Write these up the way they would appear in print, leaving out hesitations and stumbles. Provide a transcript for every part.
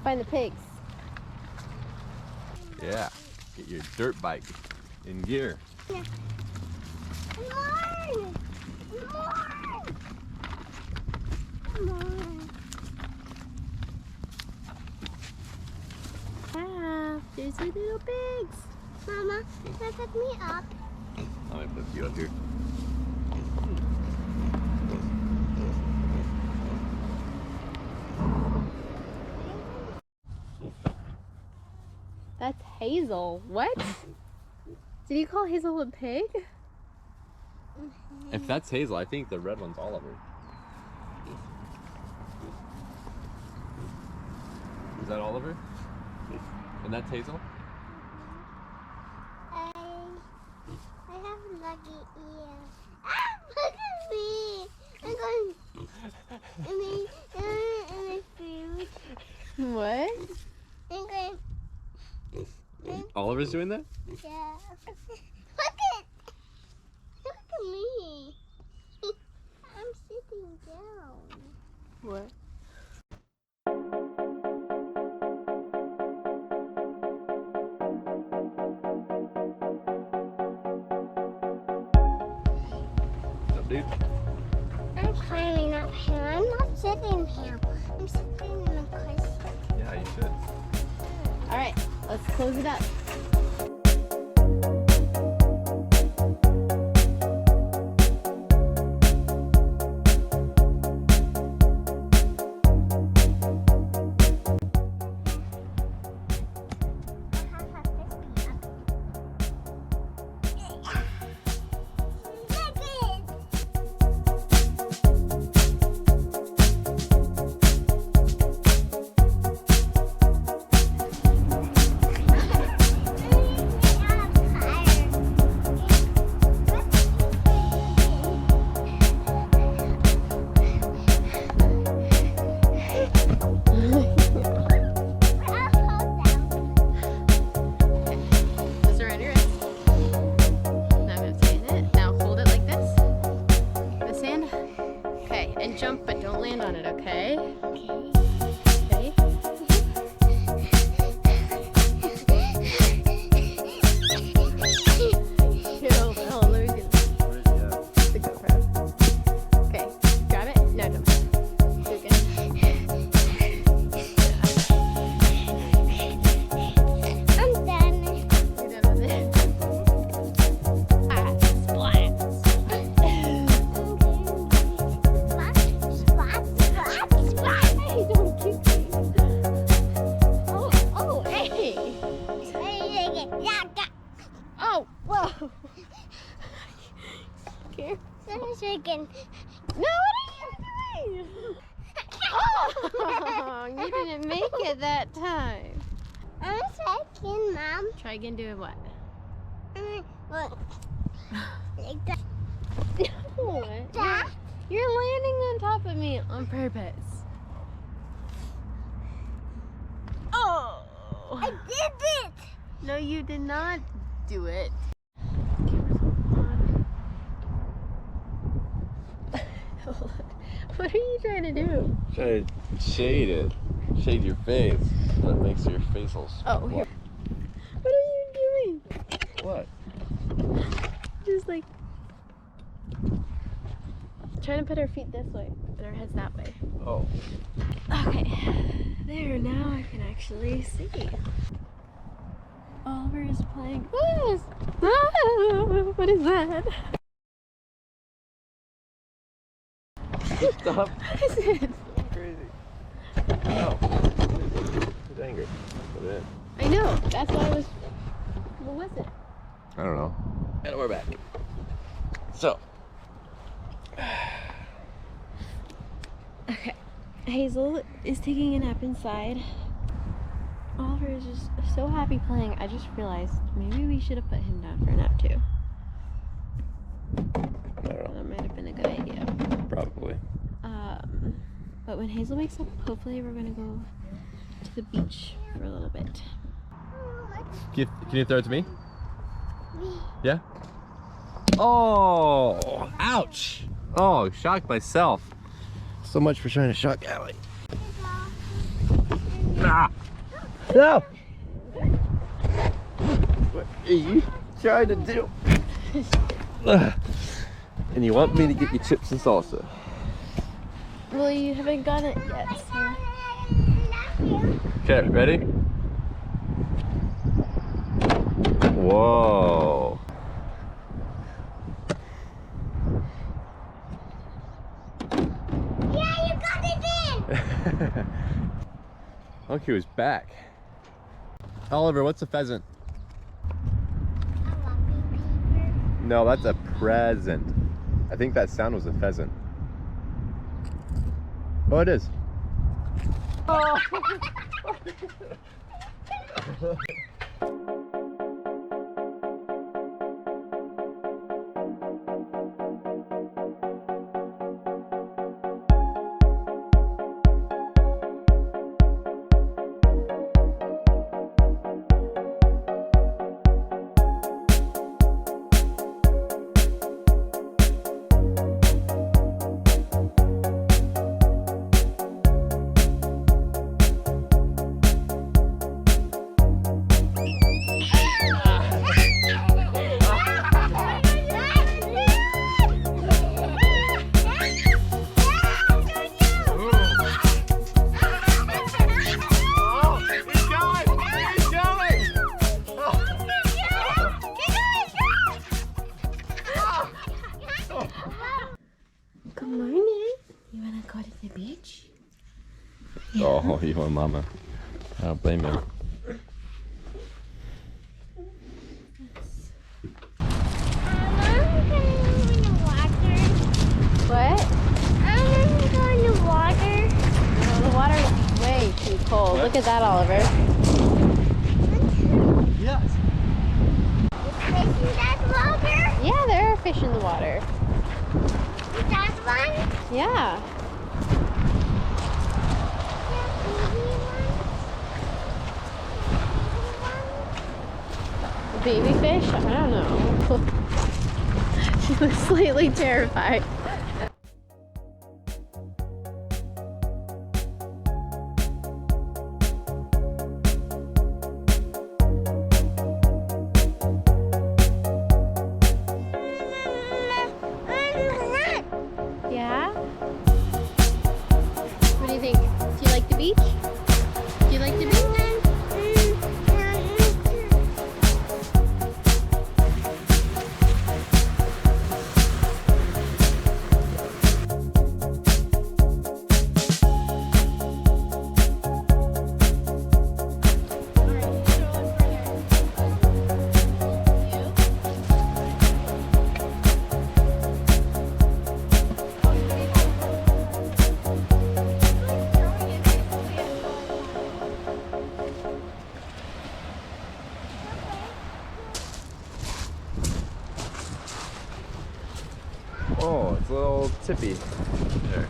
Find the pigs. Yeah, get your dirt bike in gear. More! Ah, there's your little pigs. Mama, pick me up. Let me put you up here. That's Hazel. What? Did you call Hazel a pig? If that's Hazel, I think the red one's Oliver. Is that Oliver? And that's Hazel? I have lucky ears. Ah, look at me! I'm going. And my food. What? I'm going. Oliver's doing that? Yeah. Look at me. I'm sitting down. What? What's up, dude? I'm climbing up here. I'm not sitting here. I'm sitting in the cushion. Yeah, you should. All right, let's close it up. Jump, but don't land on it, okay? Okay. Hold on, let me get the GoPro. Okay, grab it. No, don't. Do it again. I'm done. You're done with it? Ah, splat. Hey, don't kick me. Oh, hey. Oh, whoa. Here. Chicken. No, what are you doing? Oh, you didn't make it that time. I'm second, Mom. Try again doing what? Look. Like that. What? That. You're landing on top of me on purpose. Oh! I did it. No, you did not do it. What are you trying to do? Try to shade it. Shade your face. That makes your face all Oh, here. What are you doing? What? Just like trying to put our feet this way and our heads that way. Oh. Okay, there, now I can actually see. Oliver is playing. What is that? Stop. What is it? Crazy. Oh. He's angry. Put it in. I know, that's why I was. What was it? I don't know. And we're back. So. Okay, Hazel is taking a nap inside. Oliver is just so happy playing. I just realized maybe we should have put him down for a nap too. I don't know. That might have been a good idea. Probably. But when Hazel wakes up, hopefully we're gonna go to the beach for a little bit. Can you throw it to me? Yeah? Oh! Ouch! Oh, shocked myself. So much for trying to shock Allie. Ah! No! What are you trying to do? And you want me to get you chips and salsa? Well, you haven't got it yet, so. Okay, ready? Whoa. Yeah, you got it in. Look who's back. Oliver, what's a pheasant? No, that's a present. I think that sound was a pheasant. Oh, it is. Oh. Good morning. You wanna go to the beach? Yeah. Oh, you want mama. I don't blame you. What? I want to go in the water. No, the water is way too cold. What? Look at that, Oliver. Yes. Fish in that water? Yeah, there are fish in the water. That one? Yeah. Baby fish? I don't know. She was slightly terrified. Yeah? What do you think? Do you like the beach? Do you like the beach? Oh, it's a little tippy. There.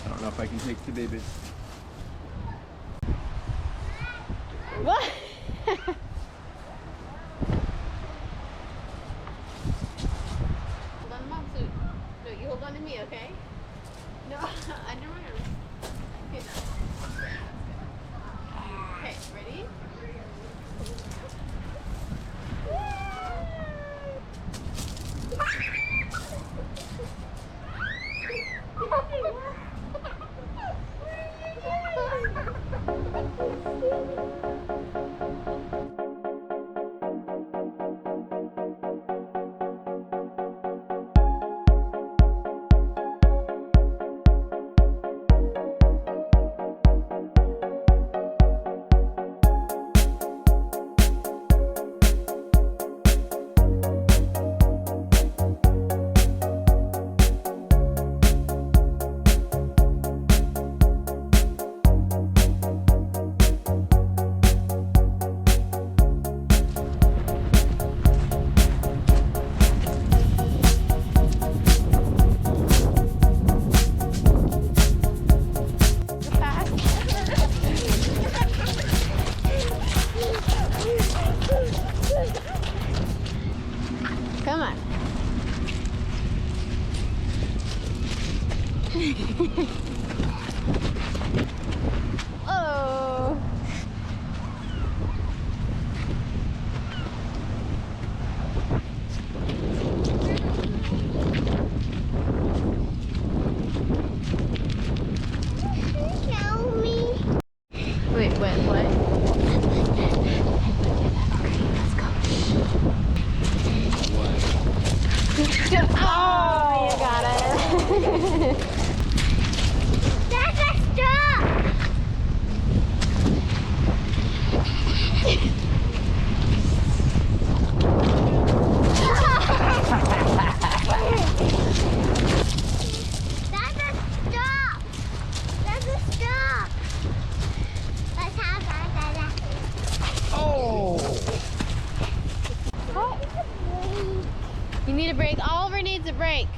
I don't know if I can take the babies. What? Hold on, Mom. So, no, you hold on to me, okay? No, under my arm. Okay, now. Okay, ready? Come on. Oh. You need a break. Oliver needs a break.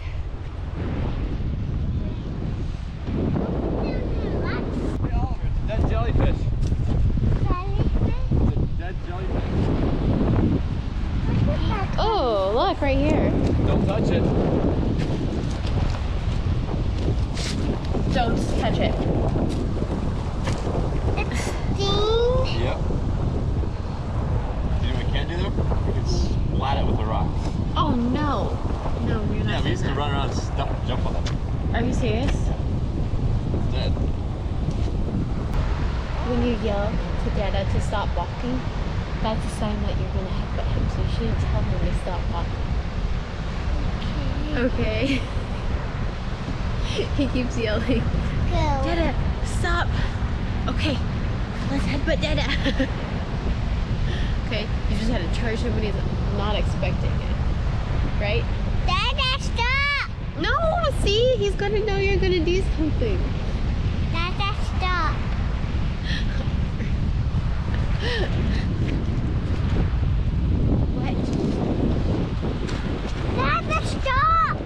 Hey Oliver, it's a dead jellyfish. It's a dead jellyfish. Oh, look right here. Don't touch it. Don't touch it. Yep. You know what we can do though? We can splat it with a rock. Oh no. No, we're not. Yeah, we used to run around and jump on it. Are you serious? It's dead. When you yell to Dada to stop walking, that's a sign that you're gonna headbutt him. So you shouldn't tell him to stop walking. Okay. He keeps yelling. Dada, stop. Okay, let's headbutt Dada. Okay, you just had to charge him when he's not expecting it, right? Dada, stop! No, see, he's gonna know you're gonna do something. Dada, stop! What? Dada, stop!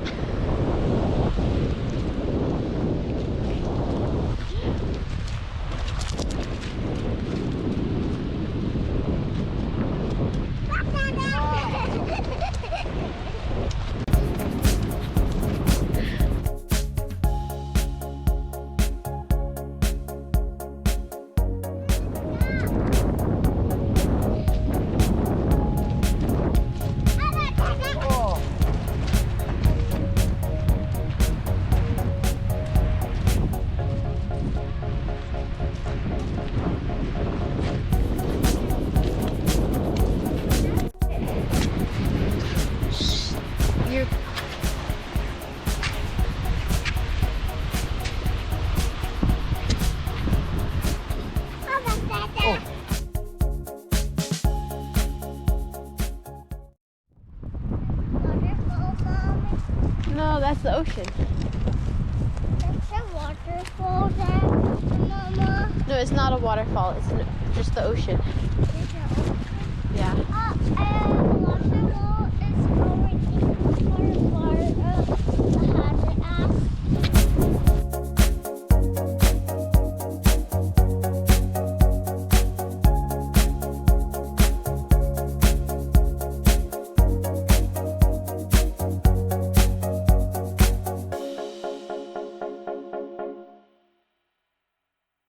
No, that's the ocean. That's a waterfall there, Mama. No, it's not a waterfall. It's just the ocean. Yeah. The waterfall is over here.